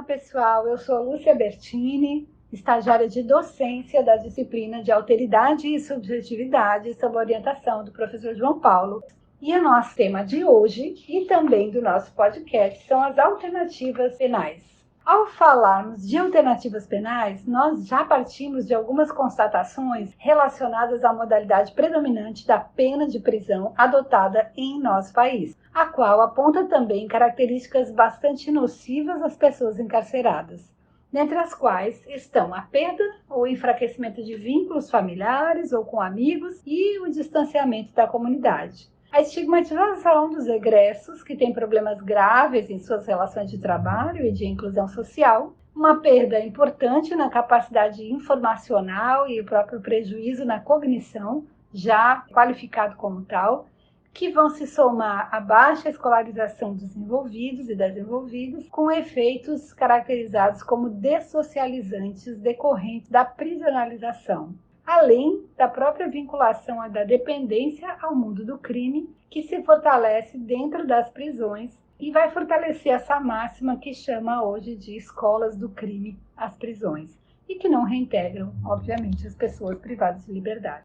pessoal, eu sou Lúcia Bertini, estagiária de docência da disciplina de Alteridade e Subjetividade, sob a orientação do professor João Paulo. E o nosso tema de hoje, e também do nosso podcast, são as alternativas penais. Ao falarmos de alternativas penais, nós já partimos de algumas constatações relacionadas à modalidade predominante da pena de prisão adotada em nosso país, a qual aponta também características bastante nocivas às pessoas encarceradas, dentre as quais estão a perda ou enfraquecimento de vínculos familiares ou com amigos e o distanciamento da comunidade. A estigmatização dos egressos que têm problemas graves em suas relações de trabalho e de inclusão social, uma perda importante na capacidade informacional e o próprio prejuízo na cognição, já qualificado como tal, que vão se somar à baixa escolarização dos envolvidos e das envolvidas, com efeitos caracterizados como dessocializantes decorrentes da prisionalização, além da própria vinculação da dependência ao mundo do crime, que se fortalece dentro das prisões e vai fortalecer essa máxima que chama hoje de escolas do crime as prisões, e que não reintegram, obviamente, as pessoas privadas de liberdade.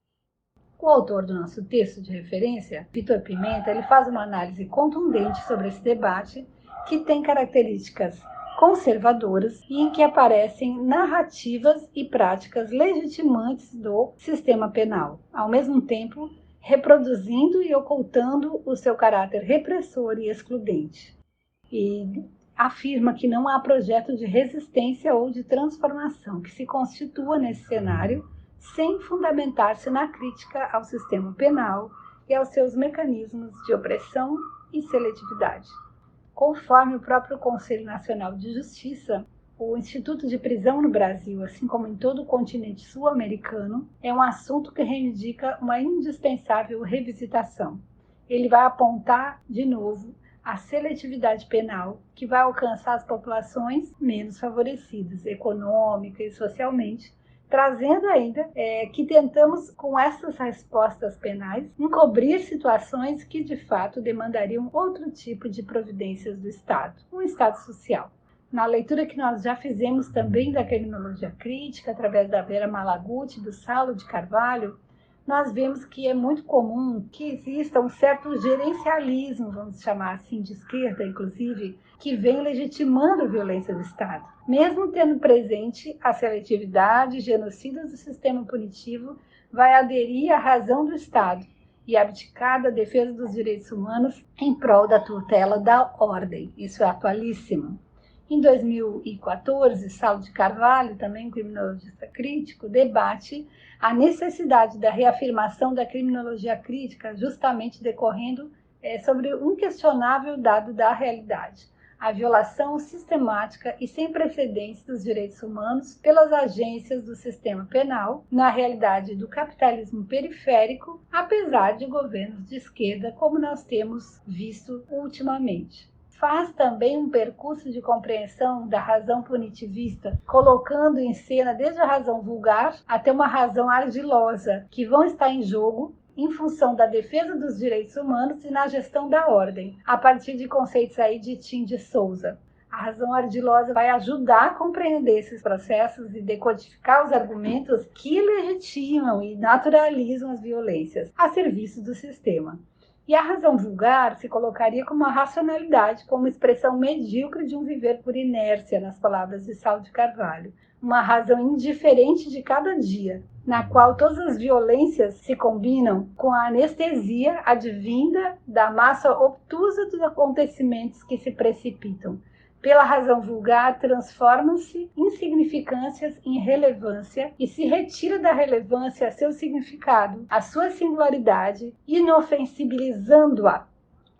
O autor do nosso texto de referência, Vitor Pimenta, ele faz uma análise contundente sobre esse debate, que tem características conservadoras e em que aparecem narrativas e práticas legitimantes do sistema penal, ao mesmo tempo reproduzindo e ocultando o seu caráter repressor e excludente. E afirma que não há projeto de resistência ou de transformação que se constitua nesse cenário sem fundamentar-se na crítica ao sistema penal e aos seus mecanismos de opressão e seletividade. Conforme o próprio Conselho Nacional de Justiça, o Instituto de Prisão no Brasil, assim como em todo o continente sul-americano, é um assunto que reivindica uma indispensável revisitação. Ele vai apontar, de novo, a seletividade penal que vai alcançar as populações menos favorecidas, econômica e socialmente, trazendo ainda que tentamos, com essas respostas penais, encobrir situações que, de fato, demandariam outro tipo de providências do Estado, um Estado social. Na leitura que nós já fizemos também da criminologia crítica, através da Vera Malaguti, do Saulo de Carvalho, nós vemos que é muito comum que exista um certo gerencialismo, vamos chamar assim, de esquerda, inclusive, que vem legitimando a violência do Estado. Mesmo tendo presente a seletividade, genocidas do sistema punitivo, vai aderir à razão do Estado e abdicar da defesa dos direitos humanos em prol da tutela da ordem. Isso é atualíssimo. Em 2014, Saulo de Carvalho, também um criminologista crítico, debate a necessidade da reafirmação da criminologia crítica, justamente decorrendo sobre um questionável dado da realidade: a violação sistemática e sem precedentes dos direitos humanos pelas agências do sistema penal, na realidade do capitalismo periférico, apesar de governos de esquerda, como nós temos visto ultimamente. Faz também um percurso de compreensão da razão punitivista, colocando em cena desde a razão vulgar até uma razão ardilosa, que vão estar em jogo em função da defesa dos direitos humanos e na gestão da ordem, a partir de conceitos aí de Tim de Souza. A razão ardilosa vai ajudar a compreender esses processos e decodificar os argumentos que legitimam e naturalizam as violências a serviço do sistema. E a razão vulgar se colocaria como a racionalidade, como expressão medíocre de um viver por inércia, nas palavras de Saulo de Carvalho. Uma razão indiferente de cada dia, na qual todas as violências se combinam com a anestesia advinda da massa obtusa dos acontecimentos que se precipitam. Pela razão vulgar, transformam-se insignificâncias em relevância e se retira da relevância seu significado, a sua singularidade, inofensibilizando-a.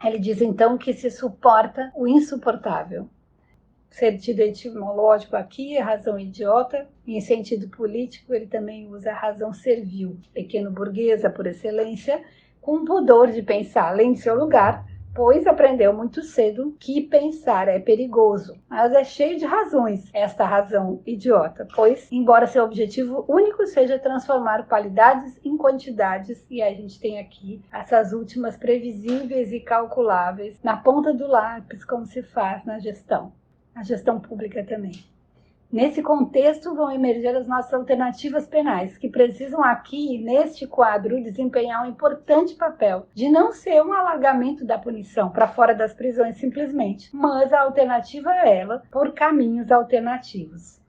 Ele diz então que se suporta o insuportável. Sentido etimológico aqui é razão idiota, e em sentido político ele também usa a razão servil, pequeno burguesa por excelência, com pudor de pensar além de seu lugar, pois aprendeu muito cedo que pensar é perigoso. Mas é cheio de razões esta razão idiota, pois, embora seu objetivo único seja transformar qualidades em quantidades, e a gente tem aqui essas últimas previsíveis e calculáveis na ponta do lápis, como se faz na gestão. a gestão pública também. Nesse contexto, vão emerger as nossas alternativas penais, que precisam aqui, neste quadro, desempenhar um importante papel de não ser um alargamento da punição para fora das prisões simplesmente, mas a alternativa é ela por caminhos alternativos.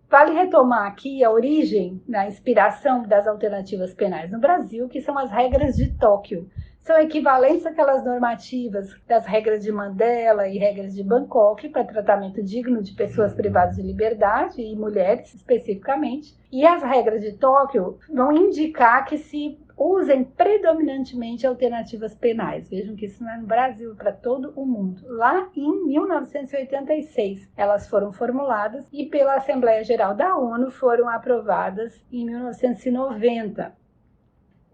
Vale retomar aqui a origem, a inspiração das alternativas penais no Brasil, que são as regras de Tóquio. São equivalentes àquelas normativas das regras de Mandela e regras de Bangkok para tratamento digno de pessoas privadas de liberdade e mulheres especificamente. E as regras de Tóquio vão indicar que se usem predominantemente alternativas penais. Vejam que isso não é no Brasil, para todo o mundo. Lá em 1986, elas foram formuladas e pela Assembleia Geral da ONU foram aprovadas em 1990.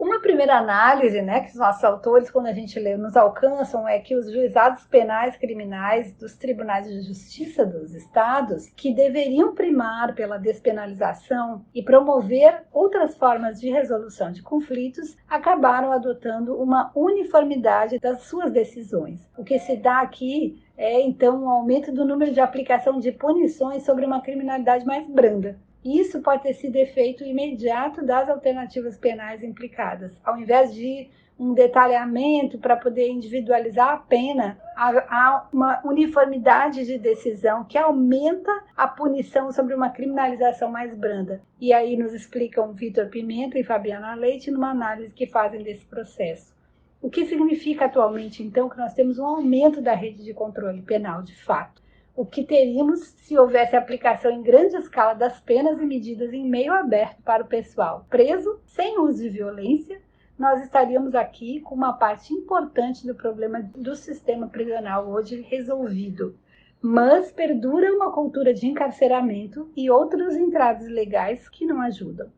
Uma primeira análise, que os nossos autores, quando a gente lê, nos alcançam é que os juizados penais criminais dos tribunais de justiça dos estados, que deveriam primar pela despenalização e promover outras formas de resolução de conflitos, acabaram adotando uma uniformidade das suas decisões. O que se dá aqui é, então, um aumento do número de aplicação de punições sobre uma criminalidade mais branda. Isso pode ter sido efeito imediato das alternativas penais implicadas. Ao invés de um detalhamento para poder individualizar a pena, há uma uniformidade de decisão que aumenta a punição sobre uma criminalização mais branda. E aí nos explicam Vitor Pimenta e Fabiana Leite numa análise que fazem desse processo. O que significa atualmente, então, que nós temos um aumento da rede de controle penal, de fato. O que teríamos se houvesse aplicação em grande escala das penas e medidas em meio aberto para o pessoal preso, sem uso de violência, nós estaríamos aqui com uma parte importante do problema do sistema prisional hoje resolvido. Mas perdura uma cultura de encarceramento e outros entraves legais que não ajudam.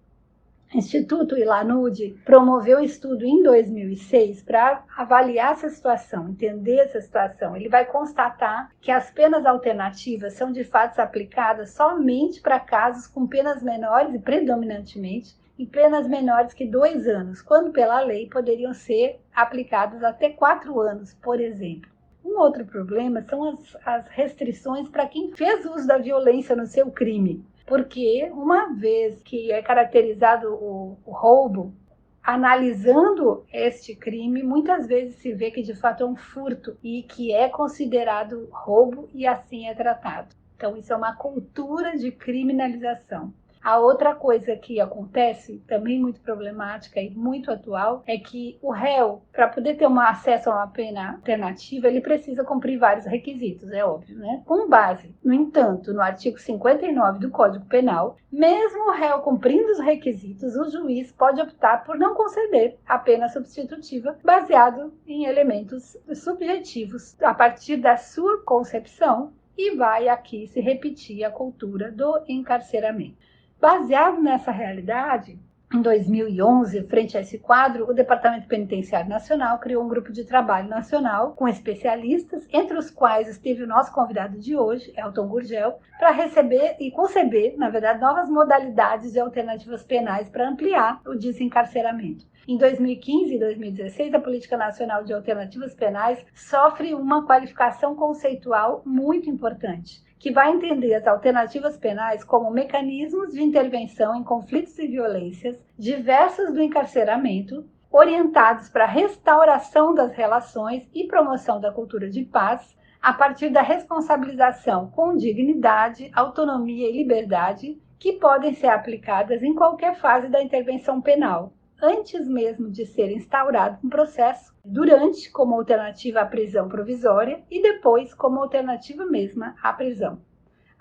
O Instituto Ilanude promoveu um estudo em 2006 para avaliar essa situação, entender essa situação. Ele vai constatar que as penas alternativas são de fato aplicadas somente para casos com penas menores e predominantemente em penas menores que 2 anos, quando pela lei poderiam ser aplicadas até 4 anos, por exemplo. Um outro problema são as restrições para quem fez uso da violência no seu crime. Porque uma vez que é caracterizado o roubo, analisando este crime, muitas vezes se vê que de fato é um furto e que é considerado roubo e assim é tratado. Então isso é uma cultura de criminalização. A outra coisa que acontece, também muito problemática e muito atual, é que o réu, para poder ter acesso a uma pena alternativa, ele precisa cumprir vários requisitos, é óbvio, Com base, no entanto, no artigo 59 do Código Penal, mesmo o réu cumprindo os requisitos, o juiz pode optar por não conceder a pena substitutiva, baseado em elementos subjetivos, a partir da sua concepção, e vai aqui se repetir a cultura do encarceramento. Baseado nessa realidade, em 2011, frente a esse quadro, o Departamento Penitenciário Nacional criou um grupo de trabalho nacional com especialistas, entre os quais esteve o nosso convidado de hoje, Elton Gurgel, para receber e conceber, na verdade, novas modalidades de alternativas penais para ampliar o desencarceramento. Em 2015 e 2016, a Política Nacional de Alternativas Penais sofre uma qualificação conceitual muito importante, que vai entender as alternativas penais como mecanismos de intervenção em conflitos e violências diversas do encarceramento, orientados para a restauração das relações e promoção da cultura de paz, a partir da responsabilização com dignidade, autonomia e liberdade, que podem ser aplicadas em qualquer fase da intervenção penal, antes mesmo de ser instaurado um processo, durante como alternativa à prisão provisória e depois como alternativa mesma à prisão.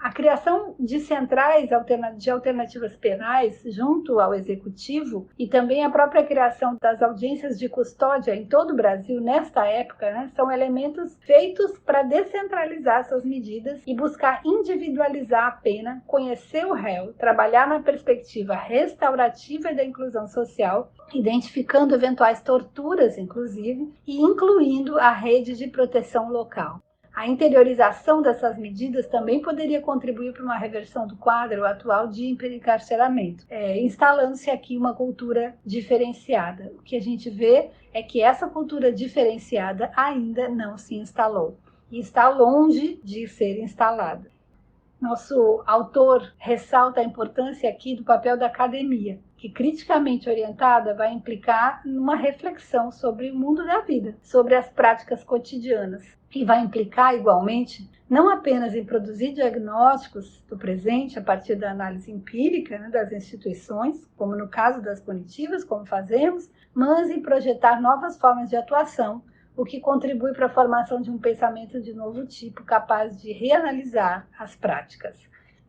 A criação de centrais de alternativas penais junto ao Executivo e também a própria criação das audiências de custódia em todo o Brasil nesta época, são elementos feitos para descentralizar essas medidas e buscar individualizar a pena, conhecer o réu, trabalhar na perspectiva restaurativa e da inclusão social, identificando eventuais torturas, inclusive, e incluindo a rede de proteção local. A interiorização dessas medidas também poderia contribuir para uma reversão do quadro atual de encarceramento, instalando-se aqui uma cultura diferenciada. O que a gente vê é que essa cultura diferenciada ainda não se instalou. e está longe de ser instalada. Nosso autor ressalta a importância aqui do papel da academia, que criticamente orientada vai implicar numa reflexão sobre o mundo da vida, sobre as práticas cotidianas, e vai implicar igualmente não apenas em produzir diagnósticos do presente a partir da análise empírica, né, das instituições, como no caso das punitivas, como fazemos, mas em projetar novas formas de atuação, o que contribui para a formação de um pensamento de novo tipo, capaz de reanalisar as práticas.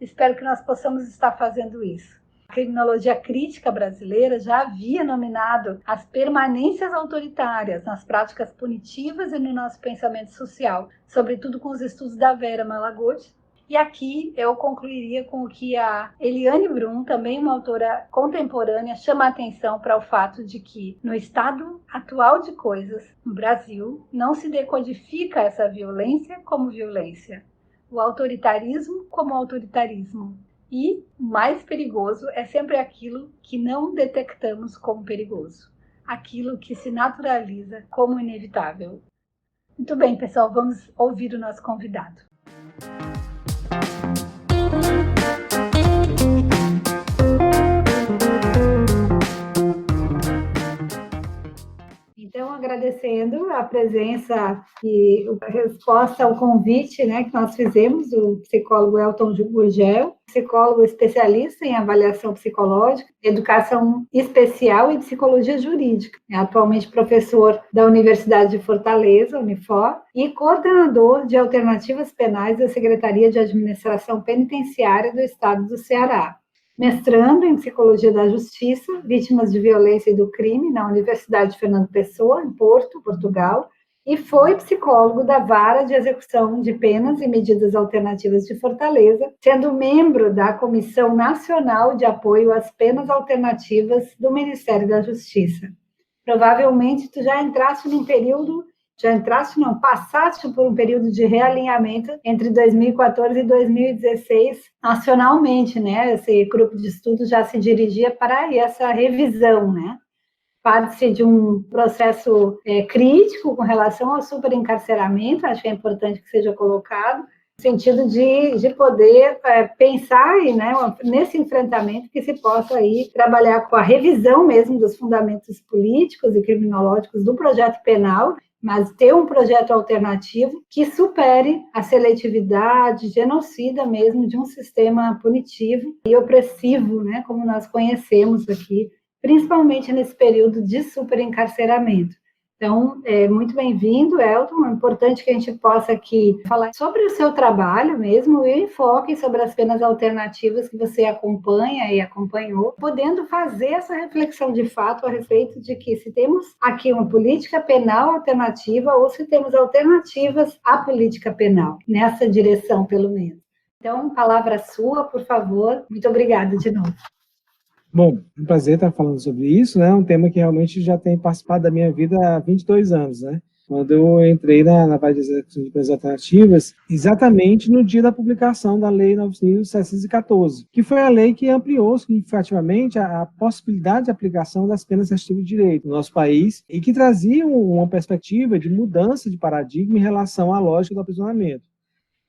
Espero que nós possamos estar fazendo isso. A criminologia crítica brasileira já havia nominado as permanências autoritárias nas práticas punitivas e no nosso pensamento social, sobretudo com os estudos da Vera Malaguti. E aqui eu concluiria com o que a Eliane Brum, também uma autora contemporânea, chama a atenção para o fato de que, no estado atual de coisas, no Brasil, não se decodifica essa violência como violência, o autoritarismo como autoritarismo. E, o mais perigoso é sempre aquilo que não detectamos como perigoso, aquilo que se naturaliza como inevitável. Muito bem, pessoal, vamos ouvir o nosso convidado. Então, agradecendo a presença e a resposta ao convite, né, que nós fizemos do psicólogo Elton Gurgel, psicólogo especialista em avaliação psicológica, educação especial e psicologia jurídica. É atualmente professor da Universidade de Fortaleza, Unifor, e coordenador de alternativas penais da Secretaria de Administração Penitenciária do Estado do Ceará. Mestrando em Psicologia da Justiça, Vítimas de Violência e do Crime, na Universidade de Fernando Pessoa, em Porto, Portugal, e foi psicólogo da Vara de Execução de Penas e Medidas Alternativas de Fortaleza, sendo membro da Comissão Nacional de Apoio às Penas Alternativas do Ministério da Justiça. Provavelmente tu passaste por um período de realinhamento entre 2014 e 2016 nacionalmente, né? Esse grupo de estudo já se dirigia para essa revisão, né? Parte de um processo crítico com relação ao superencarceramento, acho que é importante que seja colocado, no sentido de poder pensar né, nesse enfrentamento que se possa aí trabalhar com a revisão mesmo dos fundamentos políticos e criminológicos do projeto penal, mas ter um projeto alternativo que supere a seletividade genocida mesmo de um sistema punitivo e opressivo, né, como nós conhecemos aqui, principalmente nesse período de superencarceramento. Então, muito bem-vindo, Elton. É importante que a gente possa aqui falar sobre o seu trabalho mesmo e o enfoque sobre as penas alternativas que você acompanha e acompanhou, podendo fazer essa reflexão de fato a respeito de que se temos aqui uma política penal alternativa ou se temos alternativas à política penal, nessa direção, pelo menos. Então, palavra sua, por favor. Muito obrigada de novo. Bom, é um prazer estar falando sobre isso, né? Um tema que realmente já tem participado da minha vida há 22 anos, né? Quando eu entrei na Vara de Execução de Penas Alternativas, exatamente no dia da publicação da Lei 9.714, que foi a lei que ampliou significativamente a possibilidade de aplicação das penas restritivas de direito no nosso país e que trazia uma perspectiva de mudança de paradigma em relação à lógica do aprisionamento.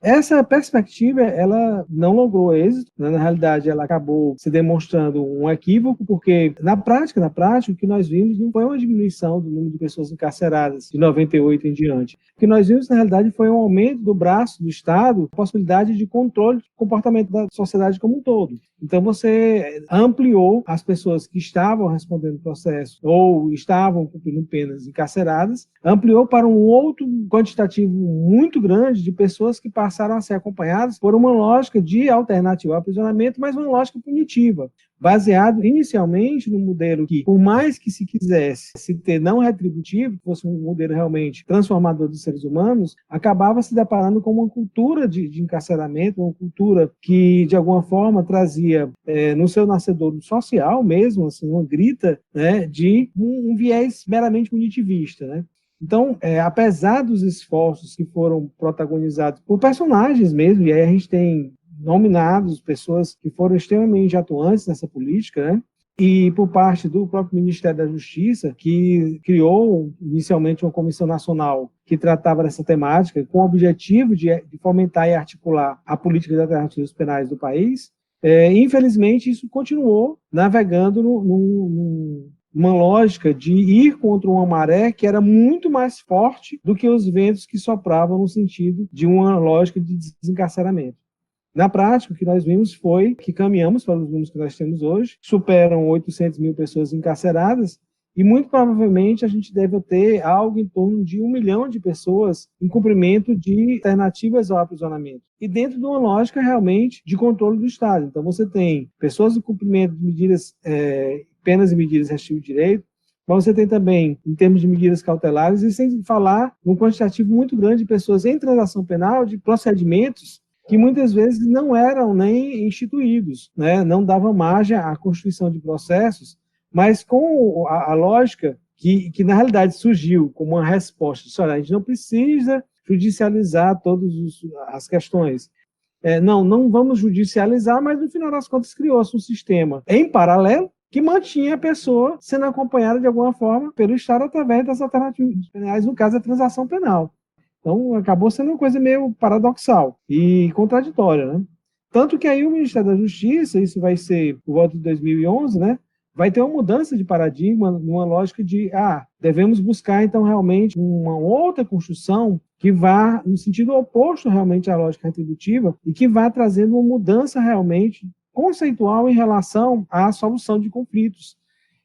Essa perspectiva, ela não logrou êxito, né? Na realidade, ela acabou se demonstrando um equívoco, porque na prática, o que nós vimos não foi uma diminuição do número de pessoas encarceradas de 98 em diante. O que nós vimos, na realidade, foi um aumento do braço do Estado, a possibilidade de controle do comportamento da sociedade como um todo. Então, você ampliou as pessoas que estavam respondendo processo ou estavam cumprindo penas encarceradas, ampliou para um outro quantitativo muito grande de pessoas que passaram a ser acompanhadas por uma lógica de alternativa ao aprisionamento, mas uma lógica punitiva, baseado inicialmente no modelo que, por mais que se quisesse se ter não retributivo, que fosse um modelo realmente transformador dos seres humanos, acabava se deparando com uma cultura de encarceramento, uma cultura que, de alguma forma, trazia no seu nascedouro social mesmo, assim, uma grita, né, de um viés meramente punitivista, né? Então, apesar dos esforços que foram protagonizados por personagens mesmo, e aí a gente tem nominados pessoas que foram extremamente atuantes nessa política, né? e por parte do próprio Ministério da Justiça, que criou inicialmente uma comissão nacional que tratava dessa temática, com o objetivo de fomentar e articular a política de alternativas penais do país. Infelizmente, isso continuou navegando numa lógica de ir contra uma maré que era muito mais forte do que os ventos que sopravam no sentido de uma lógica de desencarceramento. Na prática, o que nós vimos foi que caminhamos para os números que nós temos hoje, superam 800 mil pessoas encarceradas, e muito provavelmente a gente deve ter algo em torno de 1 milhão de pessoas em cumprimento de alternativas ao aprisionamento. E dentro de uma lógica realmente de controle do Estado. Então você tem pessoas em cumprimento de medidas, penas e medidas restritivas de direito, mas você tem também, em termos de medidas cautelares, e sem falar num quantitativo muito grande de pessoas em transação penal, de procedimentos que muitas vezes não eram nem instituídos, né? Não davam margem à constituição de processos, mas com a lógica que na realidade surgiu como uma resposta, olha, a gente não precisa judicializar todas as questões. Não vamos judicializar, mas no final das contas criou-se um sistema em paralelo que mantinha a pessoa sendo acompanhada de alguma forma pelo Estado através das alternativas penais, no caso, a transação penal. Então, acabou sendo uma coisa meio paradoxal e contraditória, né? Tanto que aí o Ministério da Justiça, isso vai ser por volta de 2011, né? Vai ter uma mudança de paradigma numa lógica de, devemos buscar, então, realmente uma outra construção que vá no sentido oposto, realmente, à lógica retributiva e que vá trazendo uma mudança, realmente, conceitual em relação à solução de conflitos.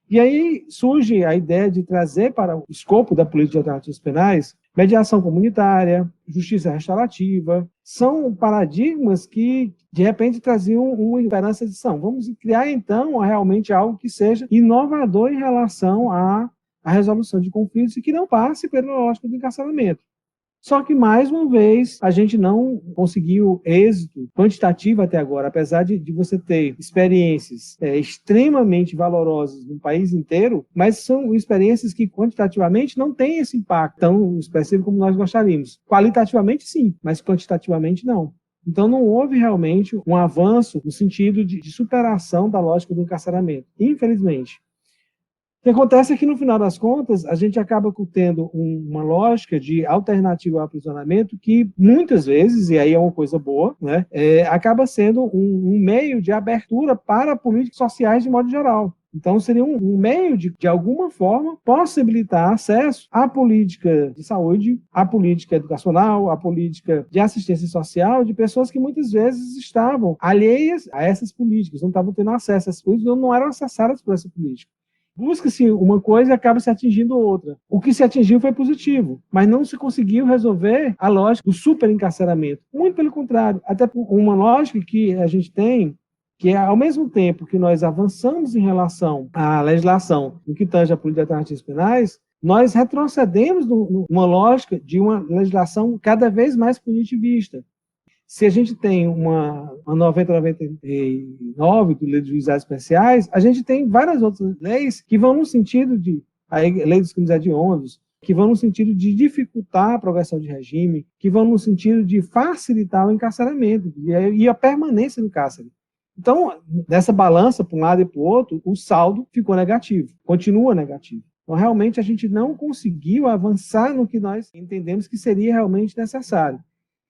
E aí surge a ideia de trazer para o escopo da política de alternativas penais mediação comunitária, justiça restaurativa. São paradigmas que, de repente, traziam uma esperança de vamos criar, então, realmente algo que seja inovador em relação à resolução de conflitos e que não passe pela lógica do encarceramento. Só que, mais uma vez, a gente não conseguiu êxito quantitativo até agora, apesar de você ter experiências extremamente valorosas no país inteiro, mas são experiências que quantitativamente não têm esse impacto tão expressivo como nós gostaríamos. Qualitativamente, sim, mas quantitativamente, não. Então, não houve realmente um avanço no sentido de superação da lógica do encarceramento, infelizmente. O que acontece é que, no final das contas, a gente acaba tendo uma lógica de alternativa ao aprisionamento que, muitas vezes, e aí é uma coisa boa, né, acaba sendo um meio de abertura para políticas sociais de modo geral. Então, seria um meio de alguma forma, possibilitar acesso à política de saúde, à política educacional, à política de assistência social de pessoas que muitas vezes estavam alheias a essas políticas, não estavam tendo acesso a essas políticas, não eram acessadas por essa política. Busca-se uma coisa e acaba se atingindo outra. O que se atingiu foi positivo, mas não se conseguiu resolver a lógica do superencarceramento. Muito pelo contrário, até por uma lógica que a gente tem, que é, ao mesmo tempo que nós avançamos em relação à legislação no que tange a política de alternativas penais, nós retrocedemos numa lógica de uma legislação cada vez mais punitivista. Se a gente tem uma 9099 do Lei dos Juizados Especiais, a gente tem várias outras leis que vão no sentido de, a Lei dos Crimes Hediondos, que vão no sentido de dificultar a progressão de regime, que vão no sentido de facilitar o encarceramento e a permanência no cárcere. Então, nessa balança, para um lado e para o outro, o saldo ficou negativo, continua negativo. Então, realmente, a gente não conseguiu avançar no que nós entendemos que seria realmente necessário.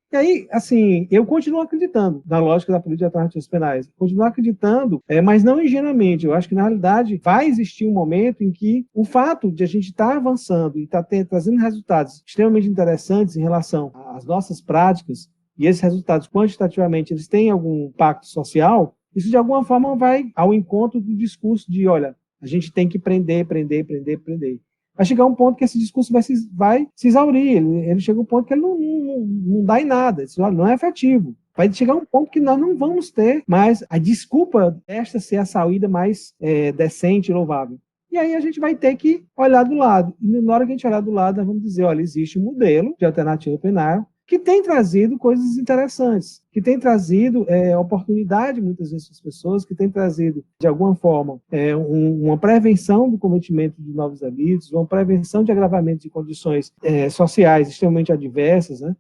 E aí, assim, eu continuo acreditando na lógica da política de alternativas penais, continuo acreditando, mas não ingenuamente. Eu acho que, na realidade, vai existir um momento em que o fato de a gente estar avançando e estar trazendo resultados extremamente interessantes em relação às nossas práticas, e esses resultados, quantitativamente, eles têm algum impacto social, isso, de alguma forma, vai ao encontro do discurso de, olha, a gente tem que prender. Vai chegar um ponto que esse discurso vai se exaurir, ele chega um ponto que ele não dá em nada, não é efetivo. Vai chegar um ponto que nós não vamos ter mais a desculpa desta ser a saída mais decente e louvável. E aí a gente vai ter que olhar do lado. E na hora que a gente olhar do lado, nós vamos dizer, olha, existe um modelo de alternativa penal que tem trazido coisas interessantes, que tem trazido oportunidade, muitas vezes, para as pessoas, que tem trazido, de alguma forma, uma prevenção do cometimento de novos delitos, uma prevenção de agravamento de condições sociais extremamente adversas, né?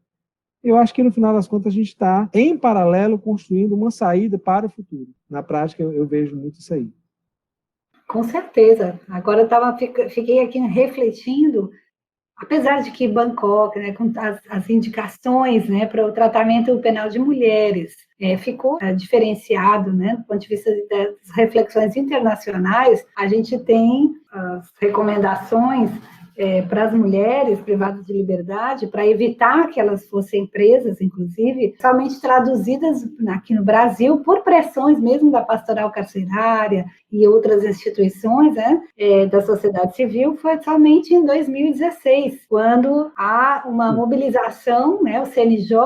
Eu acho que, no final das contas, a gente está, em paralelo, construindo uma saída para o futuro. Na prática, eu vejo muito isso aí. Com certeza. Agora fiquei aqui refletindo, apesar de que Bangkok, né, com as indicações, né, para o tratamento penal de mulheres, ficou diferenciado, né, do ponto de vista das reflexões internacionais, a gente tem as recomendações para as mulheres privadas de liberdade, para evitar que elas fossem presas, inclusive, somente traduzidas aqui no Brasil por pressões mesmo da pastoral carcerária e outras instituições, né, da sociedade civil, foi somente em 2016, quando há uma mobilização, né, o CNJ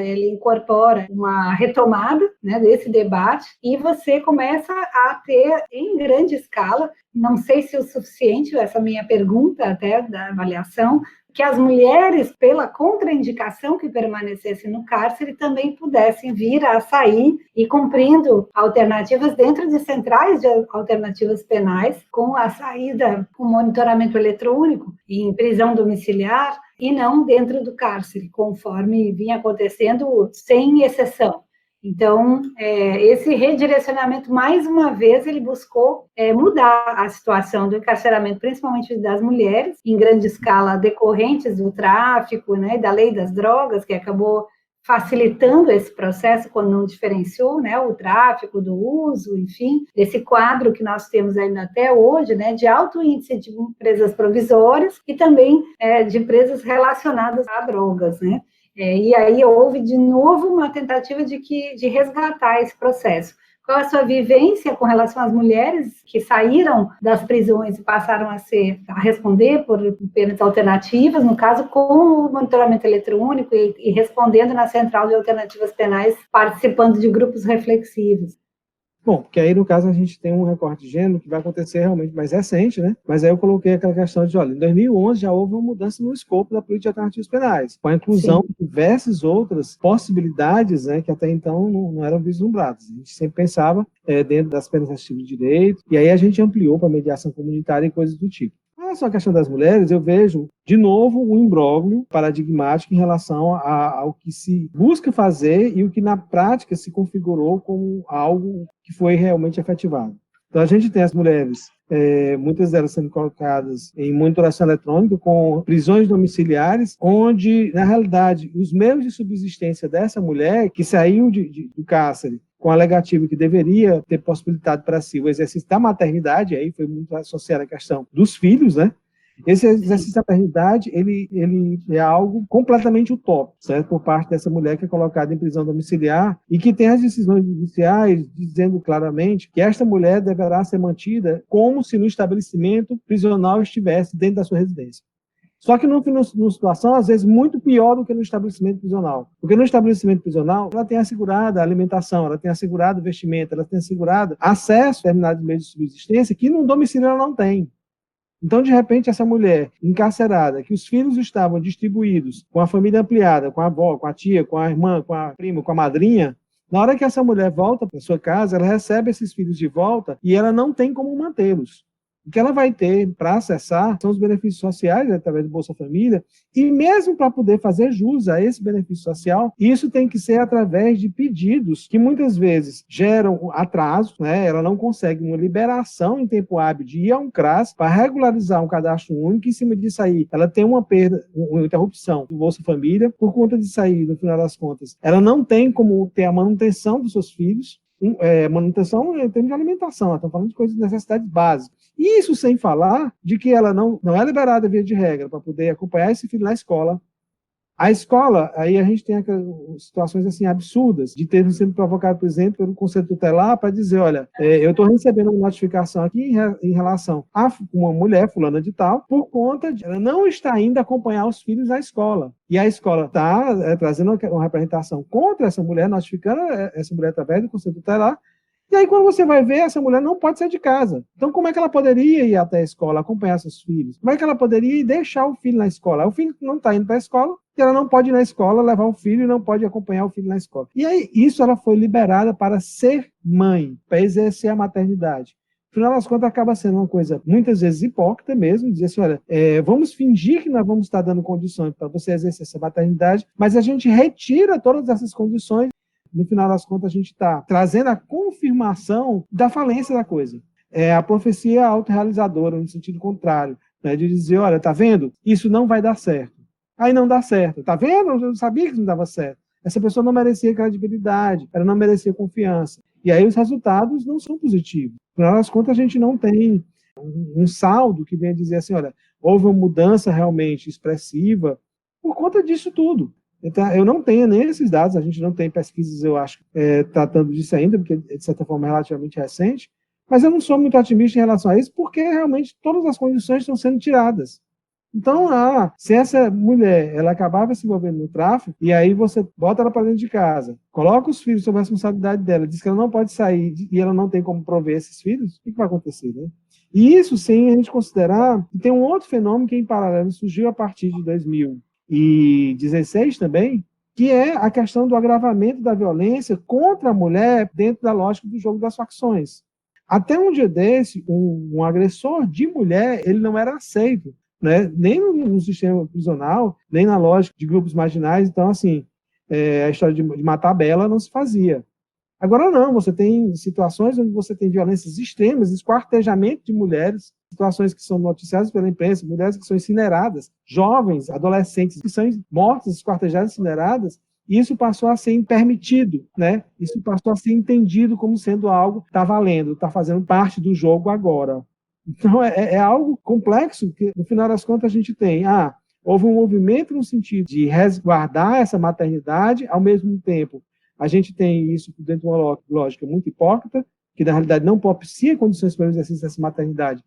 ele incorpora uma retomada, né, desse debate e você começa a ter em grande escala, não sei se o suficiente, essa minha pergunta até da avaliação, que as mulheres, pela contraindicação que permanecessem no cárcere, também pudessem vir a sair e cumprindo alternativas dentro de centrais de alternativas penais, com a saída, com monitoramento eletrônico em prisão domiciliar, e não dentro do cárcere, conforme vinha acontecendo sem exceção. Então, esse redirecionamento, mais uma vez, ele buscou mudar a situação do encarceramento, principalmente das mulheres, em grande escala, decorrentes do tráfico, né, da lei das drogas, que acabou facilitando esse processo quando não diferenciou, né, o tráfico do uso, enfim, desse quadro que nós temos ainda até hoje, né, de alto índice de presas provisórias e também de presas relacionadas a drogas, né. E aí houve de novo uma tentativa de resgatar esse processo. Qual a sua vivência com relação às mulheres que saíram das prisões e passaram a responder por penas alternativas, no caso com o monitoramento eletrônico e respondendo na central de alternativas penais, participando de grupos reflexivos? Bom, porque aí, no caso, a gente tem um recorte de gênero que vai acontecer realmente mais recente, né? Mas aí eu coloquei aquela questão de, olha, em 2011 já houve uma mudança no escopo da política de alternativas penais, com a inclusão Sim. de diversas outras possibilidades, né, que até então não eram vislumbradas. A gente sempre pensava dentro das penas restritivas de direito, e aí a gente ampliou para mediação comunitária e coisas do tipo. Só a questão das mulheres, eu vejo, de novo, um imbróglio paradigmático em relação ao que se busca fazer e o que, na prática, se configurou como algo que foi realmente efetivado. Então, a gente tem as mulheres, muitas delas sendo colocadas em monitoração eletrônica, com prisões domiciliares, onde, na realidade, os meios de subsistência dessa mulher, que saiu do cárcere, com a alegativa que deveria ter possibilidade para si o exercício da maternidade, aí foi muito associada à questão dos filhos, né? Esse exercício da maternidade, ele é algo completamente utópico, certo? Por parte dessa mulher que é colocada em prisão domiciliar e que tem as decisões judiciais dizendo claramente que esta mulher deverá ser mantida como se no estabelecimento prisional estivesse dentro da sua residência. Só que numa situação, às vezes, muito pior do que no estabelecimento prisional. Porque no estabelecimento prisional, ela tem assegurada a alimentação, ela tem assegurado o vestimento, ela tem assegurado acesso a determinados meios de subsistência que no domicílio ela não tem. Então, de repente, essa mulher encarcerada, que os filhos estavam distribuídos com a família ampliada, com a avó, com a tia, com a irmã, com a prima, com a madrinha, na hora que essa mulher volta para sua casa, ela recebe esses filhos de volta e ela não tem como mantê-los. O que ela vai ter para acessar são os benefícios sociais, através do Bolsa Família, e mesmo para poder fazer jus a esse benefício social, isso tem que ser através de pedidos que muitas vezes geram atraso, né? Ela não consegue uma liberação em tempo hábil de ir a um CRAS para regularizar um cadastro único, e em cima disso aí, ela tem uma perda, uma interrupção do Bolsa Família, por conta disso aí, no final das contas, ela não tem como ter a manutenção dos seus filhos, manutenção em termos de alimentação, estamos falando de coisas de necessidades básicas. E isso sem falar de que ela não é liberada via de regra para poder acompanhar esse filho na escola. A escola, aí a gente tem aquelas situações assim absurdas, de ter sido provocado, por exemplo, pelo Conselho Tutelar para dizer, olha, eu estou recebendo uma notificação aqui em relação a uma mulher, fulana de tal, por conta de ela não está indo acompanhar os filhos na escola. E a escola está trazendo uma representação contra essa mulher, notificando essa mulher através do Conselho Tutelar. E aí, quando você vai ver, essa mulher não pode sair de casa. Então, como é que ela poderia ir até a escola, acompanhar seus filhos? Como é que ela poderia ir deixar o filho na escola? O filho não está indo para a escola, e ela não pode ir na escola, levar o filho, e não pode acompanhar o filho na escola. E aí, isso ela foi liberada para ser mãe, para exercer a maternidade. No final das contas, acaba sendo uma coisa, muitas vezes, hipócrita mesmo, dizer assim, olha, vamos fingir que nós vamos estar dando condições para você exercer essa maternidade, mas a gente retira todas essas condições. No final das contas, a gente está trazendo a confirmação da falência da coisa. é a profecia autorrealizadora, no sentido contrário, né, de dizer, olha, tá vendo? Isso não vai dar certo. Aí não dá certo. Tá vendo? Eu sabia que não dava certo. Essa pessoa não merecia credibilidade, ela não merecia confiança. E aí os resultados não são positivos. Afinal das contas, a gente não tem um saldo que venha dizer assim, olha, houve uma mudança realmente expressiva por conta disso tudo. Então, eu não tenho nem esses dados, a gente não tem pesquisas, eu acho, tratando disso ainda, porque, de certa forma, é relativamente recente, mas eu não sou muito otimista em relação a isso, porque realmente todas as condições estão sendo tiradas. Então, se essa mulher ela acabava se envolvendo no tráfico, e aí você bota ela para dentro de casa, coloca os filhos sob a responsabilidade dela, diz que ela não pode sair e ela não tem como prover esses filhos, o que vai acontecer, né? E isso sem a gente considerar que tem um outro fenômeno que, em paralelo, surgiu a partir de 2016 também, que é a questão do agravamento da violência contra a mulher dentro da lógica do jogo das facções. Até um dia desse, um agressor de mulher, ele não era aceito, né? Nem no sistema prisional, nem na lógica de grupos marginais. Então, assim, a história de matar a bela não se fazia. Agora não, você tem situações onde você tem violências extremas, esquartejamento de mulheres, situações que são noticiadas pela imprensa, mulheres que são incineradas, jovens, adolescentes que são mortas, esquartejadas, incineradas, e isso passou a ser permitido, né? Isso passou a ser entendido como sendo algo que está valendo, está fazendo parte do jogo agora. Então, é algo complexo, que no final das contas a gente tem, houve um movimento no sentido de resguardar essa maternidade, ao mesmo tempo a gente tem isso dentro de uma lógica muito hipócrita, que na realidade não propicia condições para o exercício dessa maternidade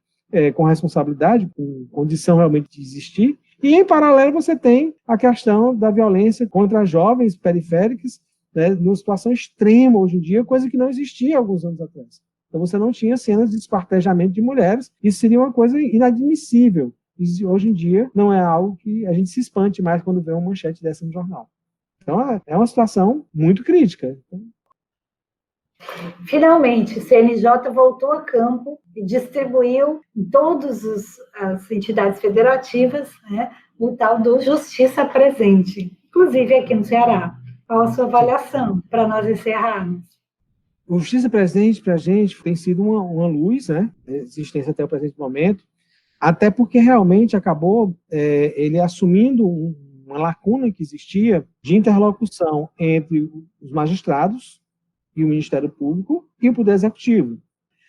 com responsabilidade, com condição realmente de existir. E, em paralelo, você tem a questão da violência contra jovens periféricas, né, numa situação extrema hoje em dia, coisa que não existia há alguns anos atrás. Então, você não tinha cenas de esquartejamento de mulheres, isso seria uma coisa inadmissível. E, hoje em dia, não é algo que a gente se espante mais quando vê uma manchete dessa no jornal. Então, é uma situação muito crítica. Finalmente, o CNJ voltou a campo e distribuiu em todas as entidades federativas, né, o tal do Justiça Presente, inclusive aqui no Ceará. Qual a sua avaliação para nós encerrarmos? O Justiça Presente, para a gente, tem sido uma luz, né, existência até o presente momento, até porque realmente acabou ele assumindo uma lacuna que existia de interlocução entre os magistrados e o Ministério Público e o Poder Executivo.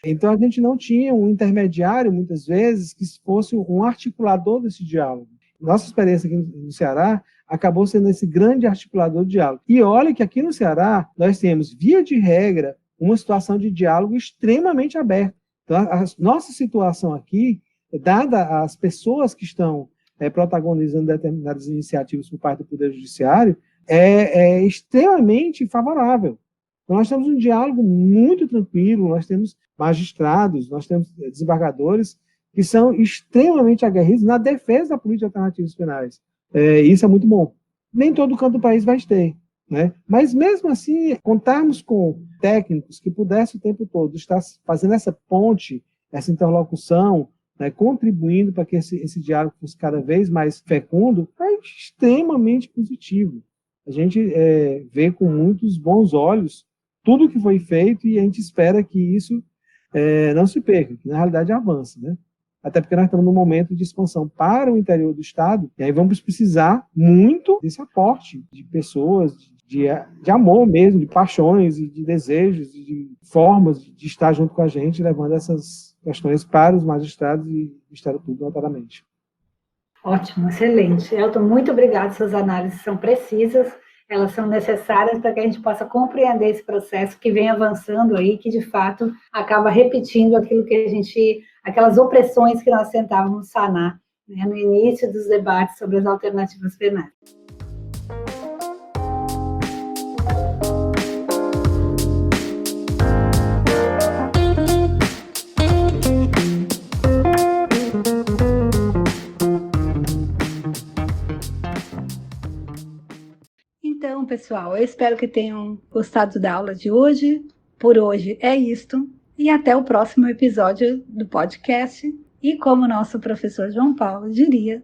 Então, a gente não tinha um intermediário, muitas vezes, que fosse um articulador desse diálogo. Nossa experiência aqui no Ceará acabou sendo esse grande articulador de diálogo. E olha que aqui no Ceará nós temos, via de regra, uma situação de diálogo extremamente aberta. Então, a nossa situação aqui, dada as pessoas que estão protagonizando determinadas iniciativas por parte do Poder Judiciário, é extremamente favorável. Então, nós temos um diálogo muito tranquilo, nós temos magistrados, nós temos desembargadores que são extremamente aguerridos na defesa da política de alternativas penais. Isso é muito bom. Nem todo canto do país vai ter, né? Mas, mesmo assim, contarmos com técnicos que pudessem o tempo todo estar fazendo essa ponte, essa interlocução, né, contribuindo para que esse diálogo fosse cada vez mais fecundo, é extremamente positivo. A gente vê com muitos bons olhos tudo que foi feito e a gente espera que isso não se perca, que na realidade avance, né? Até porque nós estamos num momento de expansão para o interior do Estado, e aí vamos precisar muito desse aporte de pessoas, de amor mesmo, de paixões, e de desejos, de formas de estar junto com a gente, levando essas questões para os magistrados e o Ministério Público notadamente. Ótimo, excelente. Elton, muito obrigada, suas análises são precisas, elas são necessárias para que a gente possa compreender esse processo que vem avançando aí, que de fato acaba repetindo aquilo que aquelas opressões que nós tentávamos sanar, né, no início dos debates sobre as alternativas penais. Então, pessoal, eu espero que tenham gostado da aula de hoje. Por hoje é isto. E até o próximo episódio do podcast. E como nosso professor João Paulo diria,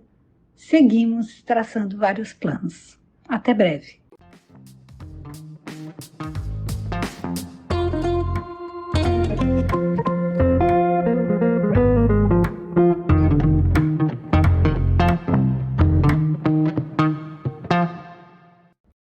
seguimos traçando vários planos. Até breve.